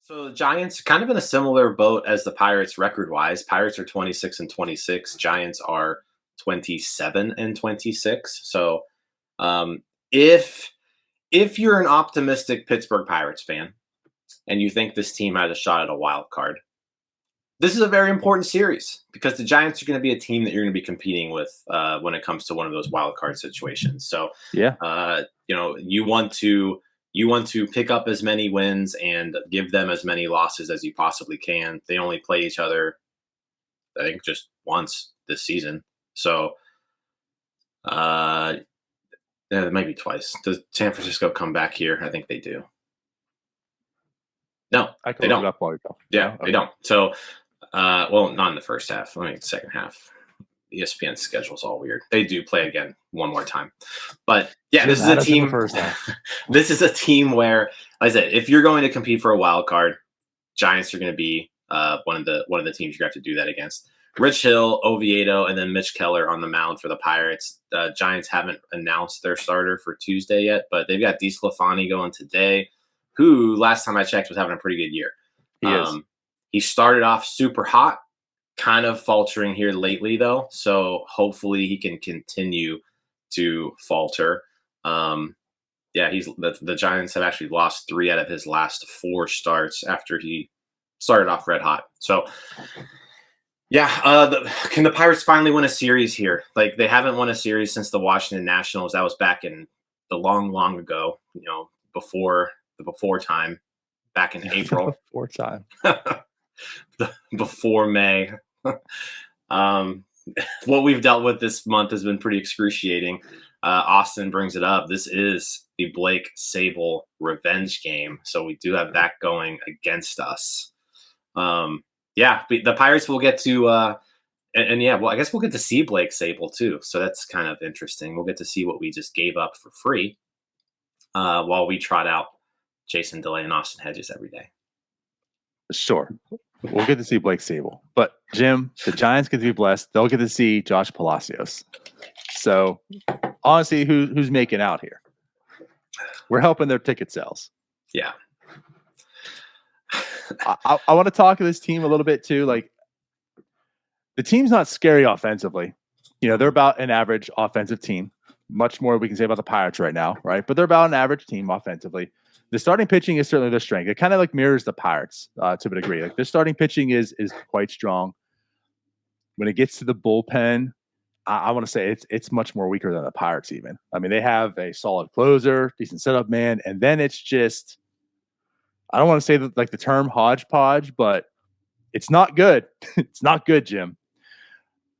So the Giants kind of in a similar boat as the Pirates record-wise. Pirates are 26 and 26. Giants are 27 and 26. So um, if if you're an optimistic Pittsburgh Pirates fan and you think this team has a shot at a wild card, this is a very important series because the Giants are going to be a team that you're going to be competing with when it comes to one of those wild card situations. So, Yeah. you want to pick up as many wins and give them as many losses as you possibly can. They only play each other, I think, just once this season. So, yeah, maybe twice. Does San Francisco come back here? I think they do. No, I can they look don't. it up while you go. Yeah, Okay. they don't. So, well, not in the first half. I mean, second half. ESPN's schedule's all weird. They do play again one more time, but yeah, this is a Should've had us in the team. first half. This is a team where, like I said, if you're going to compete for a wild card, Giants are going to be one of the teams you have to do that against. Rich Hill, Oviedo, and then Mitch Keller on the mound for the Pirates. Giants haven't announced their starter for Tuesday yet, but they've got DeSclafani going today, who last time I checked was having a pretty good year. He is. He started off super hot, kind of faltering here lately, though. So hopefully he can continue to falter. Yeah, the Giants have actually lost 3 out of his last 4 starts after he started off red hot. So, yeah, can the Pirates finally win a series here? Like, they haven't won a series since the Washington Nationals. That was back in the long ago, before time, back in April. Before time. Before May. What we've dealt with this month has been pretty excruciating. Austin brings it up. This is the Blake Sable revenge game, so we do have that going against us. Yeah, the Pirates will get to, and yeah, well, I guess we'll get to see Blake Sable too. So that's kind of interesting. We'll get to see what we just gave up for free while we trot out Jason DeLay and Austin Hedges every day. Sure. We'll get to see Blake Sable. But, Jim, the Giants get to be blessed. They'll get to see Josh Palacios. So, honestly, who's making out here? We're helping their ticket sales. Yeah. I want to talk to this team a little bit, too. Like, the team's not scary offensively. They're about an average offensive team. Much more we can say about the Pirates right now, right? But they're about an average team offensively. The starting pitching is certainly their strength. It kind of like mirrors the Pirates to a degree. Like, their starting pitching is quite strong. When it gets to the bullpen, I want to say it's much more weaker than the Pirates even. I mean, they have a solid closer, decent setup man, and then it's just, I don't want to say that, like, the term hodgepodge, but it's not good. It's not good, Jim.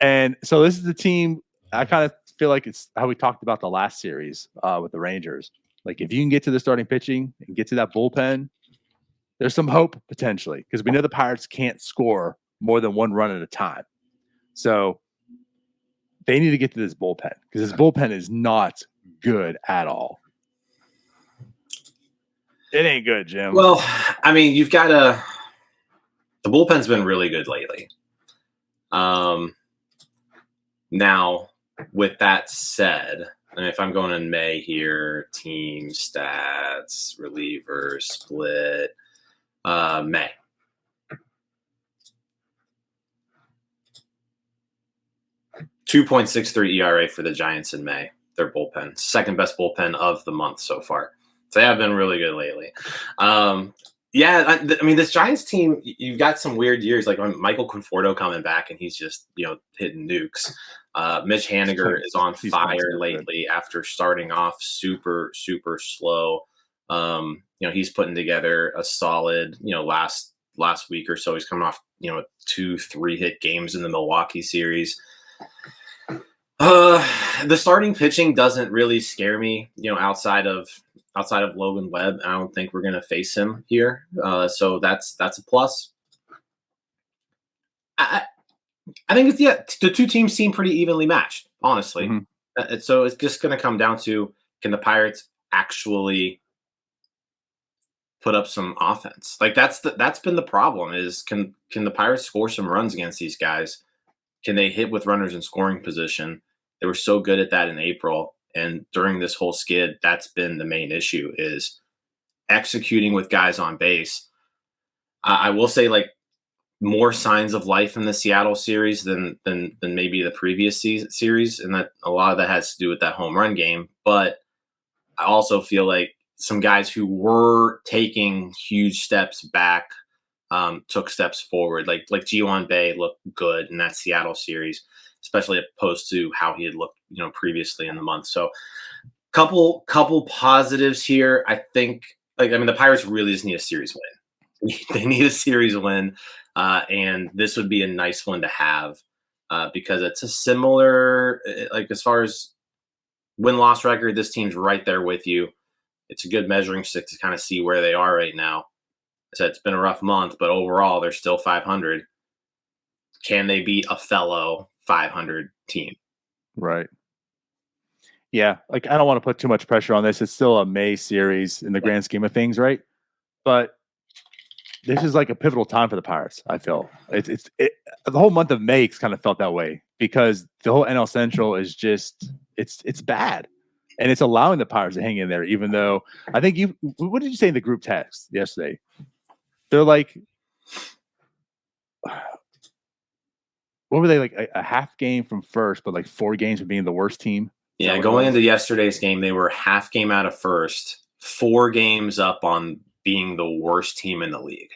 And so this is the team, I kind of feel like it's how we talked about the last series with the Rangers. Like, if you can get to the starting pitching and get to that bullpen, there's some hope potentially, because we know the Pirates can't score more than 1 run at a time. So they need to get to this bullpen, because this bullpen is not good at all. It ain't good, Jim. Well, I mean, you've got the bullpen's been really good lately. Now, with that said, and if I'm going in May here, team stats, relievers, split, May. .263 ERA for the Giants in May. Their bullpen, second best bullpen of the month so far. So they have been really good lately. Yeah, I mean, this Giants team, you've got some weird years, like when Michael Conforto coming back and he's just, hitting nukes. Mitch Haniger is on fire lately after starting off super, super slow. He's putting together a solid, last week or so. He's coming off, 2-3 hit games in the Milwaukee series. The starting pitching doesn't really scare me, outside of Logan Webb. I don't think we're going to face him here. So that's a plus. I think the two teams seem pretty evenly matched, honestly. Mm-hmm. So it's just going to come down to, can the Pirates actually put up some offense? Like, that's been the problem, is can the Pirates score some runs against these guys? Can they hit with runners in scoring position? They were so good at that in April. And during this whole skid, that's been the main issue, is executing with guys on base. I will say, like, more signs of life in the Seattle series than maybe the previous series, and that a lot of that has to do with that home run game. But I also feel like some guys who were taking huge steps back took steps forward. Like Ji-hwan Bae looked good in that Seattle series, especially opposed to how he had looked, previously in the month. So couple positives here. I think, the Pirates really just need a series win. They need a series win, and this would be a nice one to have because it's a similar, as far as win-loss record, this team's right there with you. It's a good measuring stick to kind of see where they are right now. So it's been a rough month, but overall, they're still 500. Can they beat a fellow 500 team? Right. Yeah, I don't want to put too much pressure on this. It's still a May series in the grand scheme of things, right? But this is like a pivotal time for the Pirates. I feel the whole month of May kind of felt that way because the whole NL Central is just it's bad, and it's allowing the Pirates to hang in there. Even though I think what did you say in the group text yesterday? They're like, what were they like? A half game from first, but like 4 games from being the worst team. Yeah, going into yesterday's game, they were half game out of first, 4 games up on being the worst team in the league.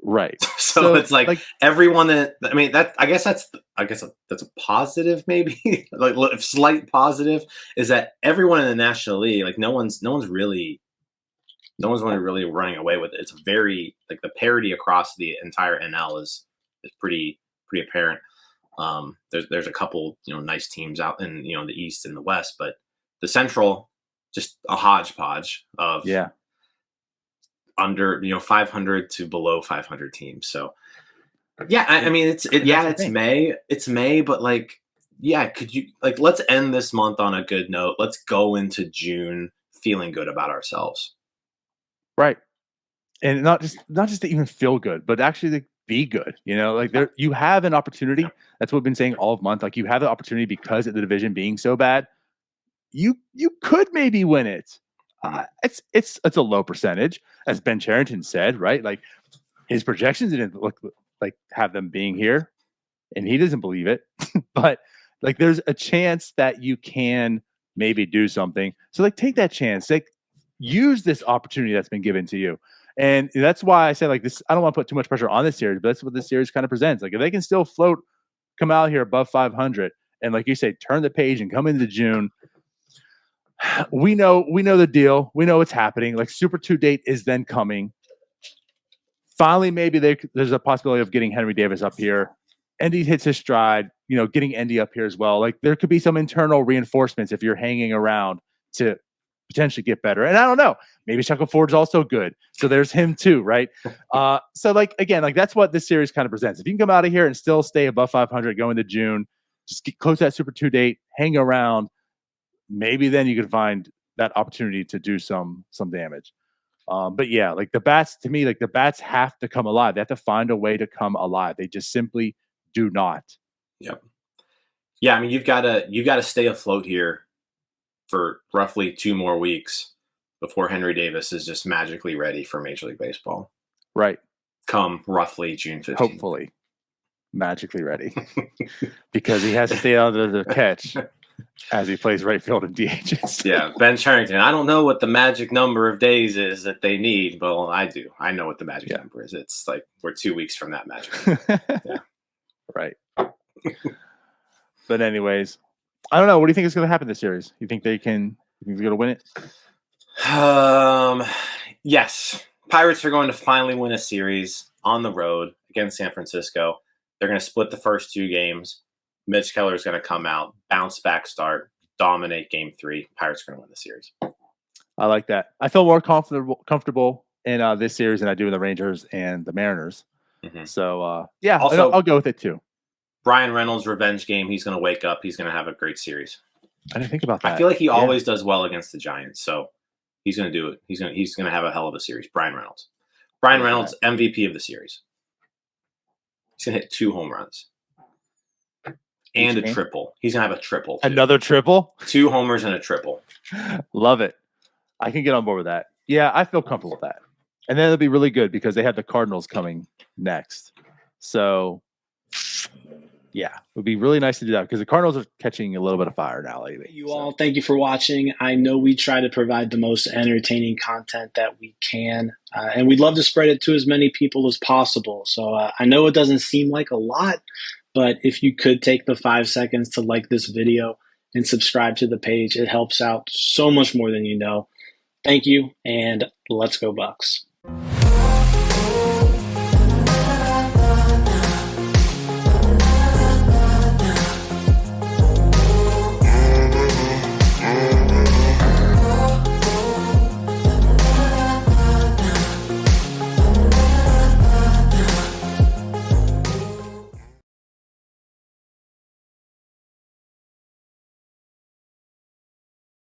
Right. So it's like everyone I guess that's a positive, maybe like slight positive is that everyone in the National League, like no one's really running away with it. It's very the parity across the entire NL is pretty apparent. There's a couple nice teams out in the East and the West, but the Central just a hodgepodge of under 500 to below 500 teams. So it's May, but could you let's end this month on a good note. Let's go into June feeling good about ourselves. Right. And not just to even feel good, but actually to be good. There you have an opportunity. That's what we've been saying all of month. You have the opportunity because of the division being so bad. You could maybe win it. It's a low percentage, as Ben Cherington said, right? His projections didn't look like have them being here, and he doesn't believe it. But there's a chance that you can maybe do something. So take that chance. Use this opportunity that's been given to you. And that's why I said this. I don't want to put too much pressure on this series, but that's what this series kind of presents. If they can still float, come out here above 500, and like you say, turn the page and come into June. We know the deal. We know what's happening. Super 2 date is then coming. Finally, maybe there's a possibility of getting Henry Davis up here. Endy hits his stride. Getting Endy up here as well. There could be some internal reinforcements if you're hanging around to potentially get better. And I don't know. Maybe Chuckle Ford's also good. So there's him too, right? So again, that's what this series kind of presents. If you can come out of here and still stay above 500 going to June, just get close to that Super 2 date, hang around. Maybe then you can find that opportunity to do some damage. But yeah, the bats, to me, the bats have to come alive. They have to find a way to come alive. They just simply do not. Yep. Yeah, you've got to stay afloat here for roughly 2 more weeks before Henry Davis is just magically ready for Major League Baseball. Right. Come roughly June 15th. Hopefully. Magically ready. Because he has to stay out of the catch as he plays right field and DHs. Yeah, Ben Cherington. I don't know what the magic number of days is that they need, but I do. I know what the magic number is. It's we're 2 weeks from that magic. Yeah. Right. But anyways, I don't know. What do you think is going to happen this series? You think they're going to win it? Yes. Pirates are going to finally win a series on the road against San Francisco. They're going to split the first 2 games. Mitch Keller is going to come out, bounce back start, dominate game 3. Pirates are going to win the series. I like that. I feel more comfortable in this series than I do in the Rangers and the Mariners. Mm-hmm. So, also, I'll go with it too. Brian Reynolds' revenge game. He's going to wake up. He's going to have a great series. I didn't think about that. I feel like he always does well against the Giants, so he's going to do it. He's going to have a hell of a series. Brian Reynolds, MVP of the series. He's going to hit 2 home runs and a triple. He's going to have a triple. Too. Another triple? 2 homers and a triple. Love it. I can get on board with that. Yeah, I feel comfortable with that. And then it'll be really good because they have the Cardinals coming next. So, yeah, it would be really nice to do that because the Cardinals are catching a little bit of fire now lately. You all, thank you for watching. I know we try to provide the most entertaining content that we can, and we'd love to spread it to as many people as possible. So I know it doesn't seem like a lot, but if you could take the 5 seconds to like this video and subscribe to the page, it helps out so much more than you know. Thank you, and let's go Bucks.